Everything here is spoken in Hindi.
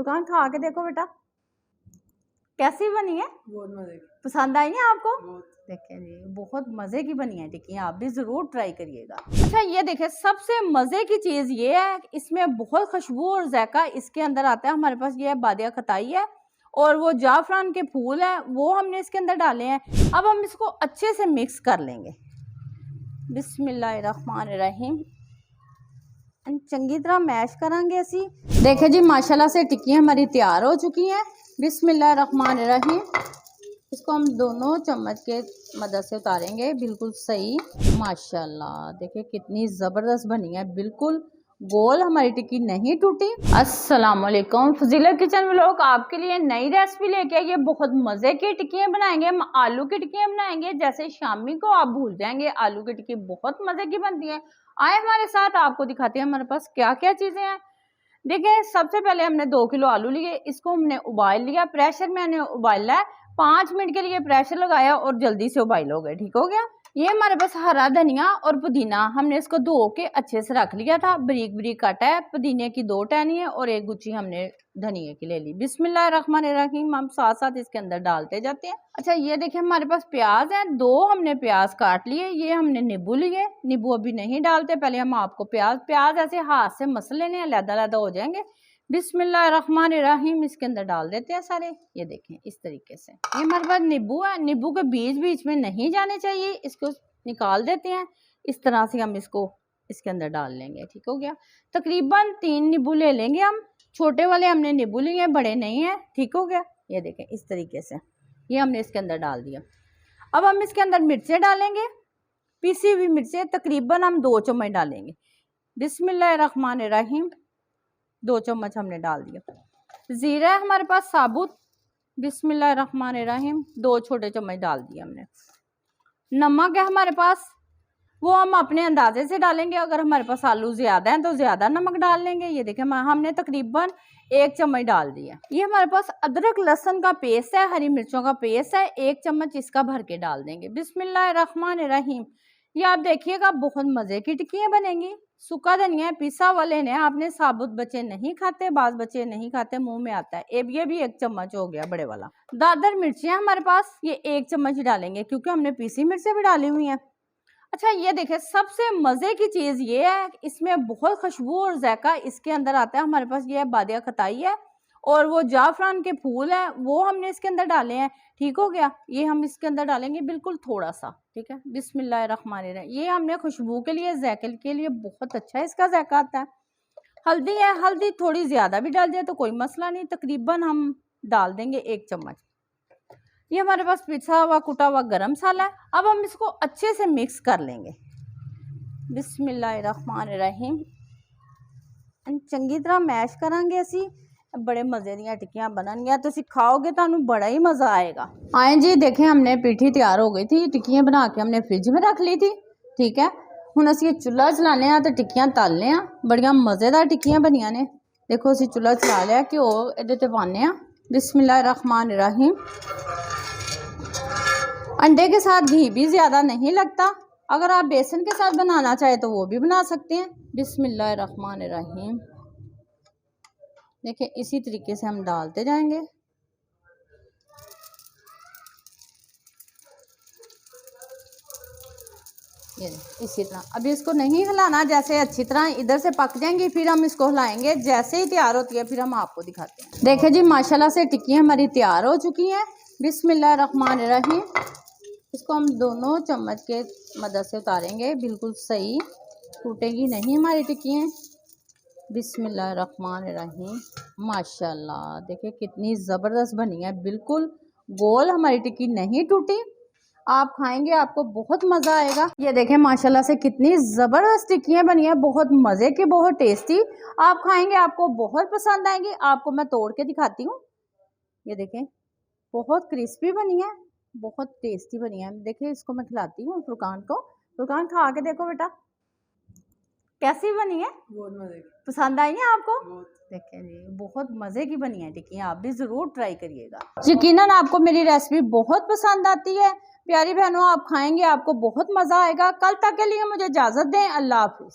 फुरकान खा के देखो बेटा, कैसी बनी है? बहुत मजे की। पसंद आई है आपको? देखें जी, बहुत मज़े की बनी है टिक्कियाँ, आप भी ज़रूर ट्राई करिएगा। अच्छा ये देखें, सबसे मज़े की चीज़ ये है, इसमें बहुत खुशबू और जायका इसके अंदर आता है। हमारे पास ये है बादिया खताई है और वो जाफरान के फूल हैं, वो हमने इसके अंदर डाले हैं। अब हम इसको अच्छे से मिक्स कर लेंगे। बिस्मिल्लाहिर्रहमानिर्रहीम, चंगी तरह मैश करेंगे असी। देखें जी, माशाल्लाह से टिक्कियाँ हमारी तैयार हो चुकी हैं। बिस्मिल्लाहिर्रहमानिर्रहीम, इसको हम दोनों चम्मच के मदद से उतारेंगे, बिल्कुल सही। माशाल्लाह देखिए कितनी ज़बरदस्त बनी है, बिल्कुल गोल हमारी टिक्की नहीं टूटी। अस्सलाम वालेकुम, फजीला किचन व्लॉग आपके लिए नई रेसिपी लेके आई है। बहुत मज़े की टिक्कियाँ बनाएंगे हम, आलू की टिक्कियाँ बनाएंगे। जैसे शामी को आप भूल जाएंगे, आलू की टिक्की बहुत मज़े की बनती है। आए हमारे साथ, आपको दिखाते हैं हमारे पास क्या क्या चीज़ें हैं। देखिए, सबसे पहले हमने 2 किलो आलू लिए, इसको हमने उबाल लिया। प्रेशर में हमने उबाला है, 5 मिनट के लिए प्रेशर लगाया और जल्दी से उबाल हो गए। ठीक हो गया। ये हमारे पास हरा धनिया और पुदीना, हमने इसको धो के अच्छे से रख लिया था, बारीक बारीक काटा है। पुदीने की 2 टहनियाँ और 1 गुच्छी हमने धनिया की ले ली। बिस्मिल्लाहिर्रहमानिर्रहीम, हम साथ साथ इसके अंदर डालते जाते हैं। अच्छा ये देखिए, हमारे पास प्याज है, 2 हमने प्याज काट लिए। ये हमने नींबू लिए, नींबू अभी नहीं डालते, पहले हम आपको प्याज ऐसे हाथ से मसल लेने, अलग-अलग हो जाएंगे। बिस्मिल्लाहिर्रहमानिर्रहीम, इसके अंदर डाल देते हैं सारे। ये देखें इस तरीके से। ये हमारे पास नींबू है, नींबू के बीच बीच में नहीं जाने चाहिए, इसको निकाल देते हैं। इस तरह से हम इसको इसके अंदर डाल लेंगे। ठीक हो गया। तकरीबन 3 नींबू ले लेंगे हम, छोटे वाले हमने नींबू लिए, बड़े नहीं है। ठीक हो गया। ये देखें इस तरीके से, ये हमने इसके अंदर डाल दिया। अब हम इसके अंदर मिर्चें डालेंगे, पीसी हुई मिर्चें तकरीबन हम 2 चम्मच डालेंगे। बिस्मिल्लाहिर्रहमानिर्रहीम, 2 चम्मच हमने डाल दिया। जीरा है हमारे पास साबुत, बिस्मिल्लाहिर्रहमानिर्रहीम, 2 छोटे चम्मच डाल दिए हमने। नमक है हमारे पास, वो हम अपने अंदाजे से डालेंगे। अगर हमारे पास आलू ज़्यादा हैं तो ज़्यादा नमक डाल लेंगे। ये देखें हमने तकरीबन 1 चम्मच डाल दिया। ये हमारे पास अदरक लहसुन का पेस्ट है, हरी मिर्चों का पेस्ट है, 1 चम्मच इसका भर के डाल देंगे। बिस्मिल्लाहिर्रहमानिर्रहीम, ये आप देखिएगा बहुत मज़े की टिक्कियाँ बनेंगी। सूखा धनिया पिसा वाले ने, आपने साबुत बच्चे नहीं खाते, बाज बच्चे नहीं खाते, मुंह में आता है। ये भी 1 चम्मच हो गया बड़े वाला। दादर मिर्चियाँ हमारे पास, ये 1 चम्मच डालेंगे क्योंकि हमने पीसी मिर्चें भी डाली हुई हैं। अच्छा ये देखें, सबसे मज़े की चीज़ ये है, इसमें बहुत खुशबू और जायका इसके अंदर आता है। हमारे पास ये है बादिया खताई है और वो जाफरान के फूल हैं, वो हमने इसके अंदर डाले हैं। ठीक हो गया। ये हम इसके अंदर डालेंगे बिल्कुल थोड़ा सा। ठीक है। बिस्मिल्लाहिर्रहमानिर्रहीम, ये हमने खुशबू के लिए, जायके के लिए बहुत अच्छा इसका जायका आता है। हल्दी है, हल्दी थोड़ी ज़्यादा भी डाल दिया तो कोई मसला नहीं, तकरीबन हम डाल देंगे 1 चम्मच। ये हमारे पास पिसा हुआ कुटा हुआ गरम मसाला है। अब हम इसको अच्छे से मिक्स कर लेंगे। बिस्मिल्लाहिर्रहमानिर्रहीम, चंगी तरह मैश करेंगे असी। बड़े मज़े ਦੀਆਂ टिक्कियां बननगियां, तुसी खाओगे तो बड़ा ही मज़ा आएगा। आए जी देखें, हमने पीठी तैयार हो गई थी, टिक्कियां बना के हमने फ्रिज में रख ली थी। ठीक है। हुण असी चुल्हा चलाने तो टिक्कियां तलने आ, बड़ियां मज़ेदार टिक्कियां बनिया ने। देखो असी चुल्हा चला लिया, घ्यो इहदे ते पाने। बिस्मिल्लाहिर्रहमानिर्रहीम, अंडे के साथ घी भी ज़्यादा नहीं लगता, अगर आप बेसन के साथ बनाना चाहे तो वो भी बना सकते हैं। बिस्मिल्लाहिर्रहमानिर्रहीम, देखिए इसी तरीके से हम डालते जाएंगे। ये इसी तरह, अभी इसको नहीं हिलाना, जैसे अच्छी तरह इधर से पक जाएंगी फिर हम इसको हिलाएंगे। जैसे ही तैयार होती है फिर हम आपको दिखाते हैं। देखिए जी, माशाल्लाह से टिक्कियाँ हमारी तैयार हो चुकी हैं। बिस्मिल्लाहिर्रहमानिर्रहीम, इसको हम दोनों चम्मच के मदद से उतारेंगे, बिल्कुल सही, टूटेगी नहीं हमारी टिक्कियाँ। बिस्मिल्लाहिर्रहमानिर्रहीम, माशाल्लाह देखिए कितनी ज़बरदस्त बनी है, बिल्कुल गोल हमारी टिक्की नहीं टूटी। आप खाएंगे आपको बहुत मज़ा आएगा। ये देखें माशाल्लाह से कितनी ज़बरदस्त टिक्कियाँ बनी है, बहुत मज़े की, बहुत टेस्टी। आप खाएंगे आपको बहुत पसंद आएंगी। आपको मैं तोड़ के दिखाती हूँ। ये देखें बहुत क्रिस्पी बनी है, बहुत टेस्टी बनी है। देखिए इसको मैं खिलाती हूँ फुरकान को। फुरकान खा के देखो बेटा, कैसी बनी है? बहुत मजे की। पसंद आई है आपको? देखें जी, बहुत मज़े की बनी है टिक्कियाँ, आप भी ज़रूर ट्राई करिएगा। यकीनन आपको मेरी रेसिपी बहुत पसंद आती है। प्यारी बहनों, आप खाएंगे आपको बहुत मज़ा आएगा। कल तक के लिए मुझे इजाज़त दें। अल्लाह हाफिज़।